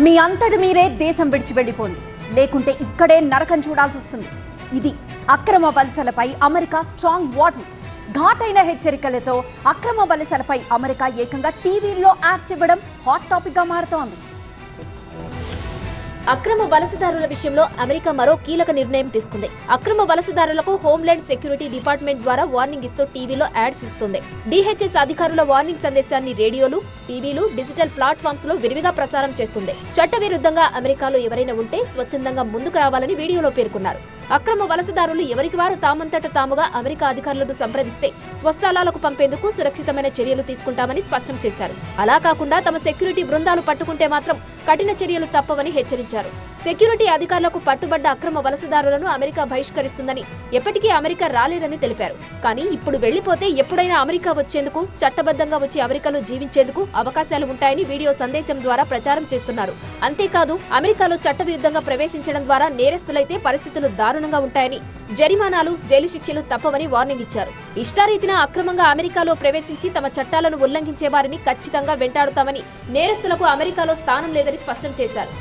మీ అంతటి మీరే దేశం విడిచి వెళ్ళిపోండి, లేకుంటే ఇక్కడే నరకం చూడాల్సి వస్తుంది. ఇది అక్రమ వలసలపై అమెరికా స్ట్రాంగ్ వార్నింగ్. ఘాటైన హెచ్చరికలతో అక్రమ వలసలపై అమెరికా ఏకంగా టీవీల్లో యాడ్స్ ఇవ్వడం హాట్ టాపిక్ గా మారుతోంది. అక్రమ వలసదారుల విషయంలో అమెరికా మరో కీలక నిర్ణయం తీసుకుంది. అక్రమ వలసదారులకు హోంల్యాండ్ సెక్యూరిటీ డిపార్ట్మెంట్ ద్వారా వార్నింగ్ ఇస్తూ టీవీలో యాడ్స్ ఇస్తుంది. డిహెచ్ఎస్ అధికారుల వార్నింగ్ సందేశాన్ని రేడియోలు, టీవీలు, డిజిటల్ ప్లాట్ఫామ్స్ లో విరివిగా ప్రసారం చేస్తుంది. చట్టవిరుద్ధంగా అమెరికాలో ఎవరైనా ఉంటే స్వచ్ఛందంగా ముందుకు రావాలని వీడియోలో పేర్కొన్నారు. అక్రమ వలసదారులు ఎవరికి వారు తామంతట తాముగా అమెరికా అధికారులను సంప్రదిస్తే స్వస్థలాలకు పంపేందుకు సురక్షితమైన చర్యలు తీసుకుంటామని స్పష్టం చేశారు. అలా కాకుండా తమ సెక్యూరిటీ బృందాలు పట్టుకుంటే మాత్రం కఠిన చర్యలు తప్పవని హెచ్చరించారు. సెక్యూరిటీ అధికారులకు పట్టుబడ్డ అక్రమ వలసదారులను అమెరికా బహిష్కరిస్తుందని, ఎప్పటికీ అమెరికా రాలేరని తెలిపారు. కానీ ఇప్పుడు వెళ్లిపోతే ఎప్పుడైనా అమెరికా వచ్చేందుకు, చట్టబద్ధంగా వచ్చి అమెరికాలో జీవించేందుకు అవకాశాలు ఉంటాయని వీడియో సందేశం ద్వారా ప్రచారం చేస్తున్నారు. అంతేకాదు, అమెరికాలో చట్టవిరుద్ధంగా ప్రవేశించడం ద్వారా నేరస్తులైతే పరిస్థితులు దారుణంగా ఉంటాయని, జరిమానాలు, జైలు శిక్షలు తప్పవని వార్నింగ్ ఇచ్చారు. ఇష్టారీతిన అక్రమంగా అమెరికాలో ప్రవేశించి తమ చట్టాలను ఉల్లంఘించే వారిని ఖచ్చితంగా వెంటాడుతామని, నేరస్తులకు అమెరికాలో స్థానం లేదని స్పష్టం చేశారు.